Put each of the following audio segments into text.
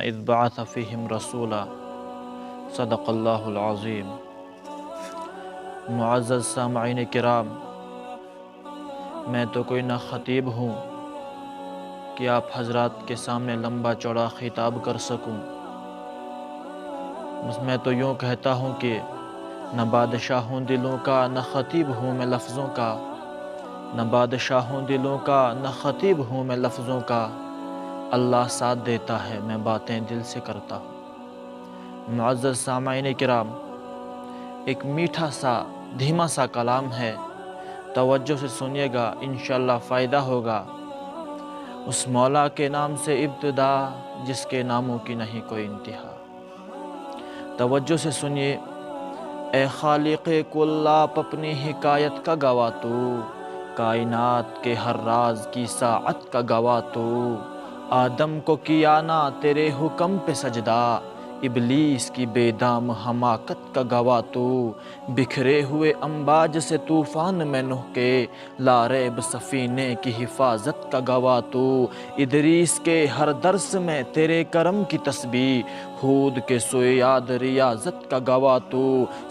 اذ بعث فیہم رسولا صدق اللہ العظیم۔ معزز سامعین کرام، میں تو کوئی نہ خطیب ہوں کہ آپ حضرات کے سامنے لمبا چوڑا خطاب کر سکوں، بس میں تو یوں کہتا ہوں کہ نہ بادشاہ ہوں دلوں کا، نہ خطیب ہوں میں لفظوں کا، نہ بادشاہ ہوں دلوں کا، نہ خطیب ہوں میں لفظوں کا، اللہ ساتھ دیتا ہے میں باتیں دل سے کرتا ہوں۔ معزز سامعین کرام، ایک میٹھا سا دھیما سا کلام ہے، توجہ سے سنیے گا، انشاءاللہ فائدہ ہوگا۔ اس مولا کے نام سے ابتدا جس کے ناموں کی نہیں کوئی انتہا۔ توجہ سے سنیے۔ اے خالق کل آپ اپنی حکایت کا گواہ تو، کائنات کے ہر راز کی ساعت کا گواہ تو، آدم کو کیا نہ تیرے حکم پہ سجدہ، ابلیس کی بے دام حماقت کا گواہ تو، بکھرے ہوئے امواج سے طوفان میں نوح کے لا ریب سفینے کی حفاظت کا گواہ تو، ادریس کے ہر درس میں تیرے کرم کی تسبیح، ہود کے سوئے یاد ریاضت کا گواہ تو،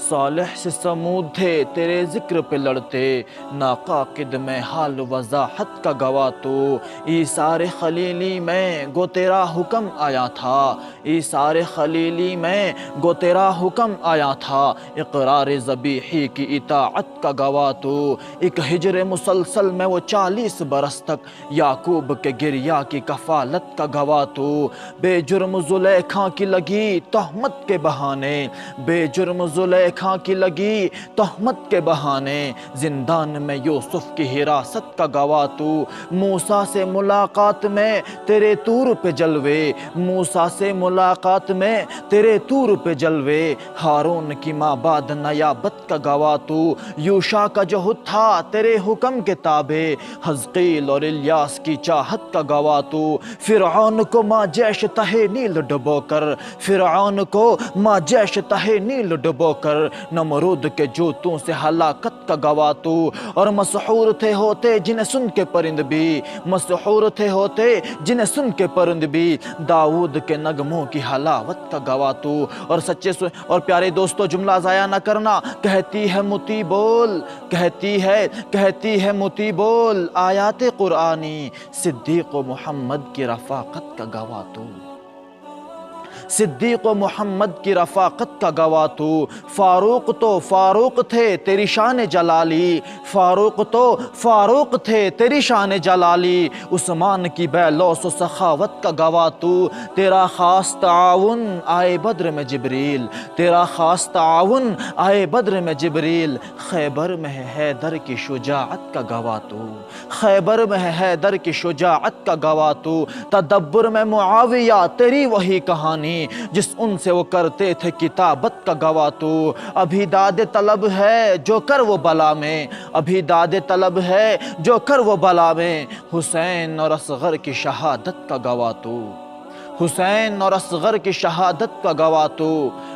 صالح سے سمود تھے تیرے ذکر پہ لڑتے، ناقاقد میں حال وضاحت کا گواہ تو، ایثار خلیلی میں گو تیرا حکم آیا تھا، ایثار خلیلی میں گو تیرا حکم آیا تھا، اقرار ذبیحی کی اطاعت کا گواہ تو، ایک ہجر مسلسل میں وہ 40 برس تک یعقوب کے گریہ کی کفالت کا گواہ تو، بے جرم زلیخا کی لگی تہمت کے بہانے، بے جرم زلیخا کی لگی تہمت کے بہانے، زندان میں یوسف کی حراست کا گواہ تو، موسیٰ سے ملاقات میں تیرے طور پہ جلوے، موسیٰ سے ملاقات میں تیرے طور پہ جلوے، ہارون کی مابعد نیابت کا گواہ تو، یوشع کا جہد تھا تیرے حکم کے تابع، حزقیل اور الیاس کی چاہت کا گواہ تو، فرعون کو ماں جیش تہے نیل ڈبو کر، فرعون کو ماں جیش تہے نیل ڈبو کر، نمرود کے جوتوں سے ہلاکت کا گواہ تو، اور مسحور تھے ہوتے جنہیں سن کے پرند بھی، مسحور تھے ہوتے جنہیں سن کے پرند بھی، داؤد کے نغموں کی حلاوت کا گواہ تو، اور سچے اور پیارے دوستو جملہ ضائع نہ کرنا، کہتی ہے متی بول، کہتی ہے متی بول، آیات قرآنی صدیق و محمد کی رفاقت کا گواہ تو، صدیق و محمد کی رفاقت کا گواہ تو، فاروق تھے تیری شان جلالی، فاروق تھے تیری شان جلالی، عثمان کی بے لوث و سخاوت کا گواہ تو، تیرا خاص تعاون آئے بدر میں جبریل، تیرا خاص تعاون آئے بدر میں جبریل، خیبر میں ہے حیدر کی شجاعت کا گواہ تو، خیبر میں ہے حیدر کی شجاعت کا گواہ تو، تدبر میں معاویہ تیری وہی کہانی، جس ان سے وہ کرتے تھے کتابت کا گواہ تو، ابھی داد طلب ہے جو کر وہ بلا میں، ابھی داد طلب ہے جو کر وہ بلا میں، حسین اور اصغر کی شہادت کا گواہ تو، حسین اور اصغر کی شہادت کا گواہ تو،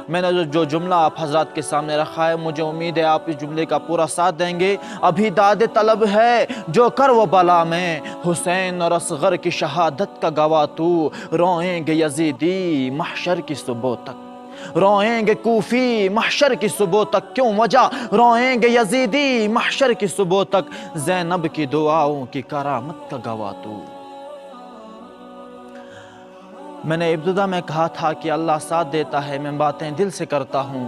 میں نے جو جملہ آپ حضرات کے سامنے رکھا ہے، مجھے امید ہے آپ اس جملے کا پورا ساتھ دیں گے۔ ابھی داد طلب ہے جو کر وہ بلا میں، حسین اور اصغر کی شہادت کا گواہ تو، روئیں گے یزیدی محشر کی صبح تک، روئیں گے کوفی محشر کی صبح تک، کیوں وجہ روئیں گے یزیدی محشر کی صبح تک، زینب کی دعاؤں کی کرامت کا گواہ تو۔ میں نے ابتدا میں کہا تھا کہ اللہ ساتھ دیتا ہے میں باتیں دل سے کرتا ہوں،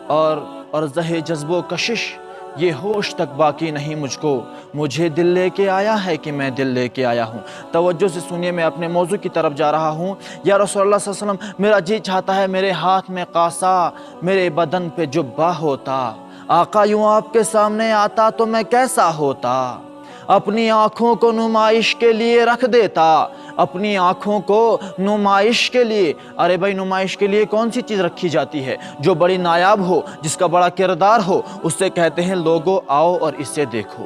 اور زہ جذب و کشش یہ ہوش تک باقی نہیں مجھ کو، مجھے دل لے کے آیا ہے کہ میں دل لے کے آیا ہوں۔ توجہ سے سنیے، میں اپنے موضوع کی طرف جا رہا ہوں۔ یا رسول اللہ صلی اللہ علیہ وسلم، میرا جی چاہتا ہے میرے ہاتھ میں قاصا، میرے بدن پہ جبہ ہوتا، آقا یوں آپ کے سامنے آتا تو میں کیسا ہوتا، اپنی آنکھوں کو نمائش کے لیے رکھ دیتا، اپنی آنکھوں کو نمائش کے لیے۔ ارے بھائی، نمائش کے لیے کون سی چیز رکھی جاتی ہے؟ جو بڑی نایاب ہو، جس کا بڑا کردار ہو، اس سے کہتے ہیں لوگو آؤ اور اسے دیکھو۔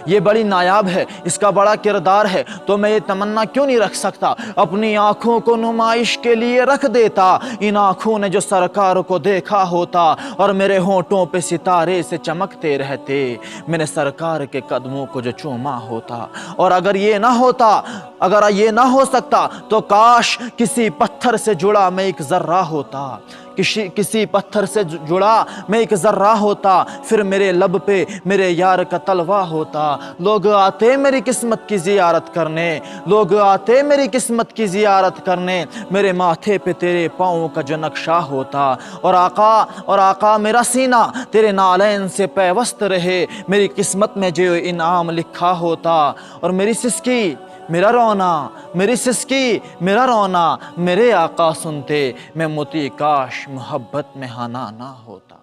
یہ بڑی نایاب ہے، اس کا بڑا کردار ہے، تو میں یہ تمنا کیوں نہیں رکھ سکتا؟ اپنی آنکھوں کو نمائش کے لیے رکھ دیتا، ان آنکھوں نے جو سرکار کو دیکھا ہوتا، اور میرے ہونٹوں پہ ستارے سے چمکتے رہتے، میں نے سرکار کے قدموں کو جو چوما ہوتا۔ اور اگر یہ نہ ہوتا، اگر یہ نہ ہو سکتا تو کاش کسی پتھر سے جڑا میں ایک ذرہ ہوتا، کسی پتھر سے جڑا میں ایک ذرہ ہوتا، پھر میرے لب پہ میرے یار کا تلوہ ہوتا۔ لوگ آتے میری قسمت کی زیارت کرنے، لوگ آتے میری قسمت کی زیارت کرنے، میرے ماتھے پہ تیرے پاؤں کا جو نقشہ ہوتا۔ اور آقا میرا سینہ تیرے نالین سے پیوست رہے، میری قسمت میں جو انعام لکھا ہوتا۔ اور میری سسکی میرا رونا، میری سسکی میرا رونا، میرے آقا سنتے، میں موتی کاش محبت میں ہانا نہ ہوتا۔